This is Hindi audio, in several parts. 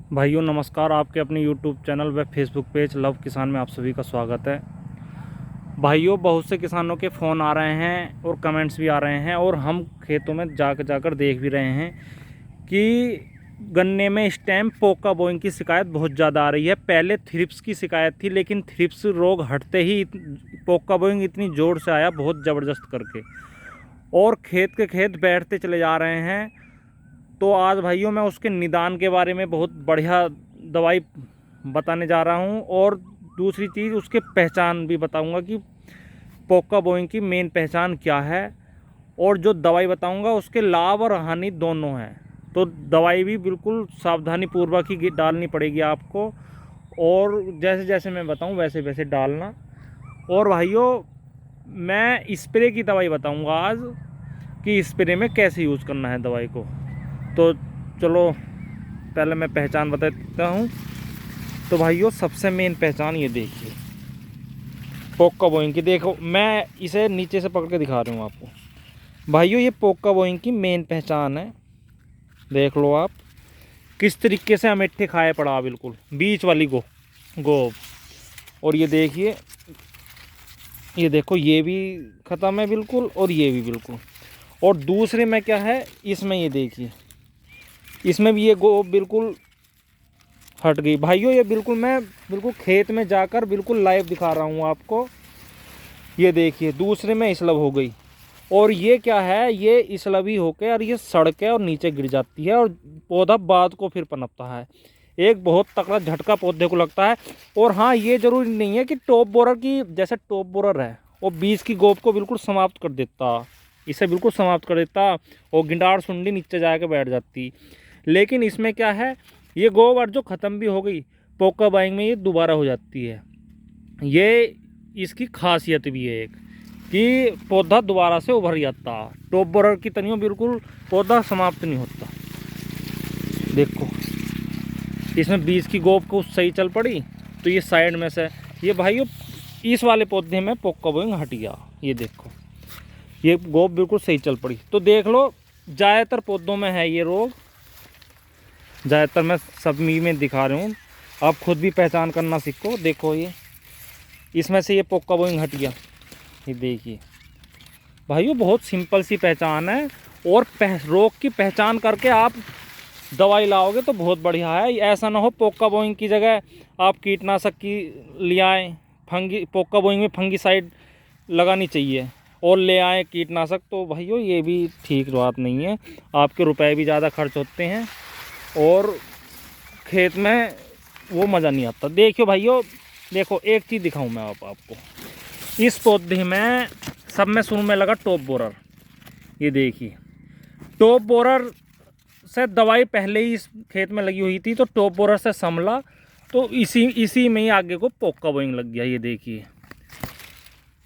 भाइयों नमस्कार। आपके अपने यूट्यूब चैनल व फेसबुक पेज लव किसान में आप सभी का स्वागत है। भाइयों, बहुत से किसानों के फ़ोन आ रहे हैं और कमेंट्स भी आ रहे हैं और हम खेतों में जाकर देख भी रहे हैं कि गन्ने में इस टाइम पोका बोइंग की शिकायत बहुत ज़्यादा आ रही है। पहले थ्रिप्स की शिकायत थी, लेकिन थ्रिप्स रोग हटते ही पोका बोइंग इतनी ज़ोर से आया, बहुत ज़बरदस्त करके, और खेत के खेत बैठते चले जा रहे हैं। तो आज भाइयों मैं उसके निदान के बारे में बहुत बढ़िया दवाई बताने जा रहा हूं, और दूसरी चीज़ उसके पहचान भी बताऊंगा कि पोका बोइंग की मेन पहचान क्या है, और जो दवाई बताऊंगा उसके लाभ और हानि दोनों हैं। तो दवाई भी बिल्कुल सावधानी पूर्वक ही डालनी पड़ेगी आपको, और जैसे जैसे मैं बताऊं वैसे वैसे डालना। और भाइयों, मैं स्प्रे की दवाई बताऊंगा आज कि स्प्रे में कैसे यूज़ करना है दवाई को। तो चलो पहले मैं पहचान बता देता हूँ। तो भाइयों, सबसे मेन पहचान ये देखिए पोका बोइंग की। देखो, मैं इसे नीचे से पकड़ के दिखा रहा हूँ आपको। भाइयों, ये पोका बोइंग की मेन पहचान है। देख लो आप किस तरीके से अमेठे खाए पड़ा, बिल्कुल बीच वाली गोब। और ये देखिए, ये देखो, ये भी ख़त्म है बिल्कुल, और ये भी बिल्कुल। और दूसरे में क्या है, इसमें ये देखिए, इसमें भी ये गोब बिल्कुल हट गई। भाइयों, ये मैं बिल्कुल खेत में जाकर बिल्कुल लाइव दिखा रहा हूँ आपको। ये देखिए, दूसरे में इसलब हो गई, और ये क्या है, ये इसलब ही होकर और ये सड़ के और नीचे गिर जाती है, और पौधा बाद को फिर पनपता है। एक बहुत तगड़ा झटका पौधे को लगता है। और हाँ, ये जरूरी नहीं है कि टॉप बोरर की, जैसे टॉप बोरर है वो बीज की गोब को बिल्कुल समाप्त कर देता, इसे बिल्कुल समाप्त कर देता, और गिंडार सुंडी नीचे जाके बैठ जाती। लेकिन इसमें क्या है, ये गोबर जो ख़त्म भी हो गई, पोका बाइंग में ये दोबारा हो जाती है। ये इसकी खासियत भी है एक, कि पौधा दोबारा से उभर जाता। टॉप बोरर की तनियों बिल्कुल पौधा समाप्त नहीं होता। देखो, इसमें बीज की गोब को सही चल पड़ी, तो ये साइड में से ये भाइयों इस वाले पौधे में पोका बोइंग हट गया। ये देखो, ये गोब बिल्कुल सही चल पड़ी। तो देख लो, ज़्यादातर पौधों में है ये रोग, ज़्यादातर मैं सभी में दिखा रहा हूँ। आप खुद भी पहचान करना सीखो। देखो, ये इसमें से ये पोका बोइंग हट गया। ये देखिए भाइयों, बहुत सिंपल सी पहचान है, और रोग की पहचान करके आप दवाई लाओगे तो बहुत बढ़िया है। ऐसा ना हो पोका बोइंग की जगह आप कीटनाशक की ले आएँ। पोका बोइंग में फंगीसाइड लगानी चाहिए और ले आए कीटनाशक, तो भाइयों ये भी ठीक बात नहीं है। आपके रुपए भी ज़्यादा खर्च होते हैं, और खेत में वो मज़ा नहीं आता। देखियो भाइयों, देखो एक चीज़ दिखाऊं मैं आपको। इस पौधे में सब में शुरू में लगा टॉप बोरर। ये देखिए, टॉप बोरर से दवाई पहले ही इस खेत में लगी हुई थी, तो टॉप बोरर से संभला, तो इसी में ही आगे को पोका बोइंग लग गया। ये देखिए,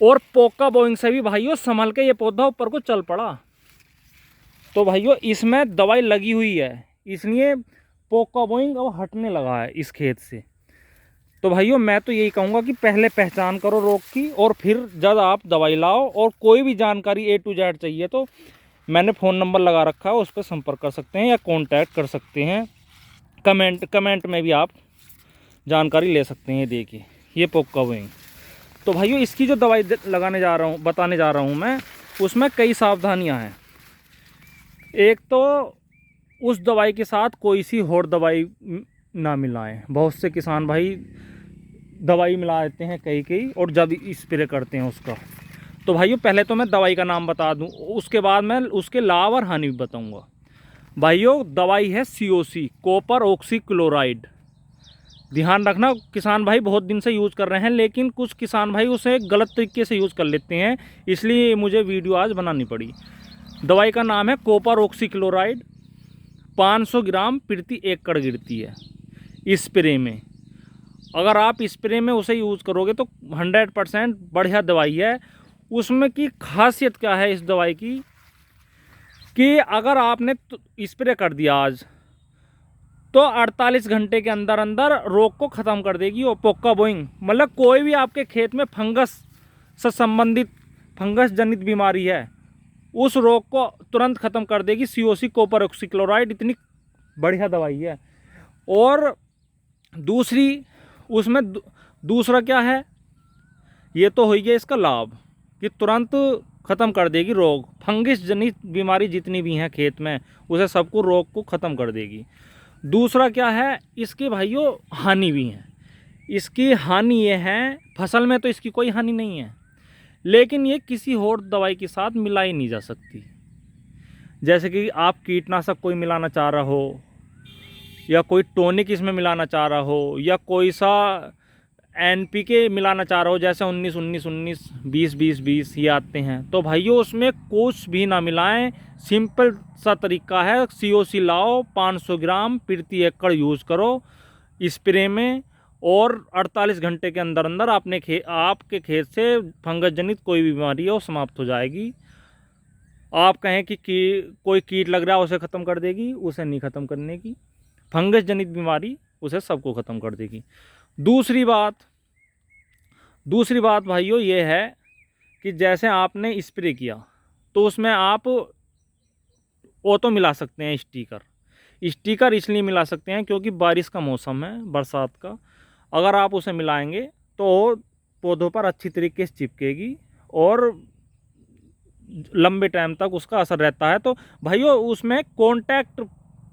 और पोका बोइंग से भी भाइयों संभल के ये पौधा ऊपर को चल पड़ा। तो भाइयों, इसमें दवाई लगी हुई है, इसलिए पोका बोइंग अब हटने लगा है इस खेत से। तो भाइयों, मैं तो यही कहूँगा कि पहले पहचान करो रोग की, और फिर जब आप दवाई लाओ। और कोई भी जानकारी A to Z चाहिए तो मैंने फ़ोन नंबर लगा रखा है, उस पर संपर्क कर सकते हैं या कांटेक्ट कर सकते हैं। कमेंट में भी आप जानकारी ले सकते हैं। देखिए, ये पोका बोइंग। तो भाइयों, इसकी जो दवाई बताने जा रहा हूँ मैं, उसमें कई सावधानियाँ हैं। एक तो उस दवाई के साथ कोई सी और दवाई ना मिलाएं। बहुत से किसान भाई दवाई मिला देते हैं कई, और जब स्प्रे करते हैं उसका। तो भाइयों, पहले तो मैं दवाई का नाम बता दूं, उसके बाद मैं उसके लाभ और हानि भी बताऊंगा। भाइयों, दवाई है COC, कॉपर ऑक्सी क्लोराइड। ध्यान रखना, किसान भाई बहुत दिन से यूज़ कर रहे हैं, लेकिन कुछ किसान भाई उसे गलत तरीके से यूज़ कर लेते हैं, इसलिए मुझे वीडियो आज बनानी पड़ी। दवाई का नाम है कॉपर ऑक्सी क्लोराइड। 500 ग्राम प्रति एकड़ गिरती है स्प्रे में। अगर आप स्प्रे में उसे यूज़ करोगे तो 100% बढ़िया दवाई है। उसमें की खासियत क्या है इस दवाई की, कि अगर आपने स्प्रे कर दिया आज, तो 48 घंटे के अंदर अंदर रोग को ख़त्म कर देगी। और पोका बोइंग मतलब कोई भी आपके खेत में फंगस से संबंधित, फंगस जनित बीमारी है, उस रोग को तुरंत ख़त्म कर देगी। COC, कॉपर ऑक्सी क्लोराइड, इतनी बढ़िया दवाई है। और दूसरी उसमें दूसरा क्या है, ये तो हो गया इसका लाभ कि तुरंत ख़त्म कर देगी रोग, फंगिस जनित बीमारी जितनी भी हैं खेत में उसे सबको रोग को ख़त्म कर देगी। दूसरा क्या है, इसके भाइयों हानि भी हैं। इसकी हानि ये है, फसल में तो इसकी कोई हानि नहीं है, लेकिन ये किसी और दवाई के साथ मिलाई नहीं जा सकती। जैसे कि आप कीटनाशक कोई मिलाना चाह रहा हो, या कोई टॉनिक इसमें मिलाना चाह रहा हो, या कोई सा NPK मिलाना चाह रहा हो, जैसे 19-19-19 20-20-20 ये आते हैं, तो भाइयों उसमें कुछ भी ना मिलाएं। सिंपल सा तरीका है, COC लाओ, 500 ग्राम प्रति एकड़ यूज़ करो स्प्रे में, और 48 घंटे के अंदर अंदर आपके खेत से फंगस जनित कोई भी बीमारी है वो समाप्त हो जाएगी। आप कहें कि कोई कीट लग रहा है उसे ख़त्म कर देगी, उसे नहीं ख़त्म करने की। फंगस जनित बीमारी उसे सबको ख़त्म कर देगी। दूसरी बात भाइयों ये है कि जैसे आपने स्प्रे किया तो उसमें आप तो मिला सकते हैं स्टिकर इसलिए मिला सकते हैं क्योंकि बारिश का मौसम है, बरसात का। अगर आप उसे मिलाएंगे तो पौधों पर अच्छी तरीके से चिपकेगी और लंबे टाइम तक उसका असर रहता है। तो भाइयों उसमें कॉन्टैक्ट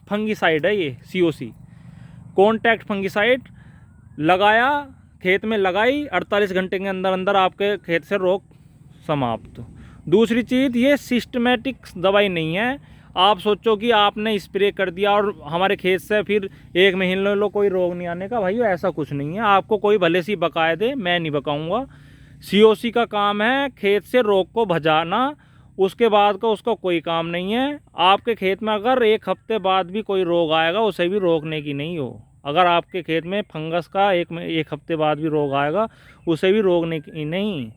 फंगिसाइड है, ये COC कॉन्टैक्ट फंगिसाइड लगाया, खेत में लगाई, 48 घंटे के अंदर अंदर आपके खेत से रोग समाप्त। दूसरी चीज़, ये सिस्टमेटिक दवाई नहीं है। आप सोचो कि आपने स्प्रे कर दिया और हमारे खेत से फिर 1 महीने लो कोई रोग नहीं आने का, भाइयों ऐसा कुछ नहीं है। आपको कोई भले सी बकाए दे, मैं नहीं बकाऊंगा। COC का काम है खेत से रोग को भजाना, उसके बाद का उसका कोई काम नहीं है। आपके खेत में अगर 1 हफ्ते बाद भी कोई रोग आएगा उसे भी रोकने की नहीं हो। अगर आपके खेत में फंगस का एक हफ्ते बाद भी रोग आएगा उसे भी रोकने की नहीं।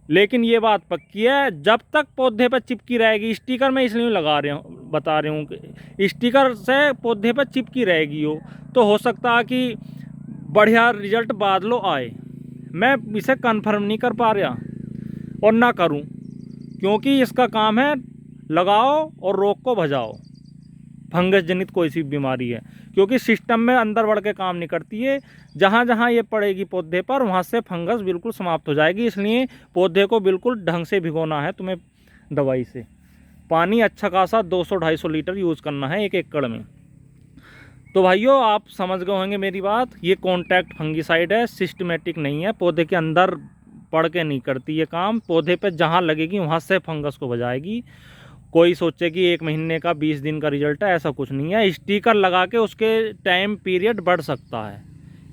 लेकिन ये बात पक्की है, जब तक पौधे पर चिपकी रहेगी, स्टिकर मैं इसलिए बता रहा हूँ कि स्टिकर से पौधे पर चिपकी रहेगी वो, तो हो सकता है कि बढ़िया रिजल्ट बादलों आए। मैं इसे कन्फर्म नहीं कर पा रहा और ना करूँ, क्योंकि इसका काम है लगाओ और रोग को भजाओ। फंगस जनित कोई सी बीमारी है, क्योंकि सिस्टम में अंदर बढ़ के काम नहीं करती है। जहाँ जहाँ ये पड़ेगी पौधे पर वहाँ से फंगस बिल्कुल समाप्त हो जाएगी। इसलिए पौधे को बिल्कुल ढंग से भिगोना है तुम्हें दवाई से। पानी अच्छा खासा 200-250 लीटर यूज़ करना है 1 एकड़ में। तो भाइयों आप समझ गए होंगे मेरी बात। ये कॉन्टैक्ट फंगिसाइड है, सिस्टमेटिक नहीं है, पौधे के अंदर पड़ के नहीं करती ये काम। पौधे पे जहाँ लगेगी वहाँ से फंगस को बचाएगी। कोई सोचे कि 1 महीने का 20 दिन का रिजल्ट है, ऐसा कुछ नहीं है। स्टिकर लगा के उसके टाइम पीरियड बढ़ सकता है,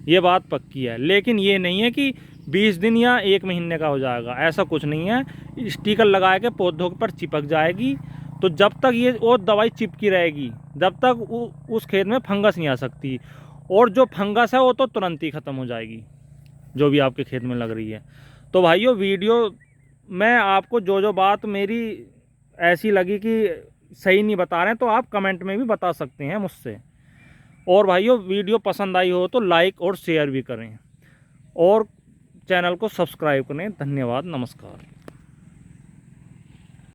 ये बात पक्की है, लेकिन ये नहीं है कि 20 दिन या 1 महीने का हो जाएगा, ऐसा कुछ नहीं है। स्टिकर लगा के पौधों पर चिपक जाएगी, तो जब तक ये वो दवाई चिपकी रहेगी जब तक उस खेत में फंगस नहीं आ सकती। और जो फंगस है वो तो तुरंत ही ख़त्म हो जाएगी जो भी आपके खेत में लग रही है। तो भाइयों वीडियो में आपको जो बात मेरी ऐसी लगी कि सही नहीं बता रहे हैं तो आप कमेंट में भी बता सकते हैं मुझसे। और भाइयों वीडियो पसंद आई हो तो लाइक और शेयर भी करें और चैनल को सब्सक्राइब करें। धन्यवाद, नमस्कार।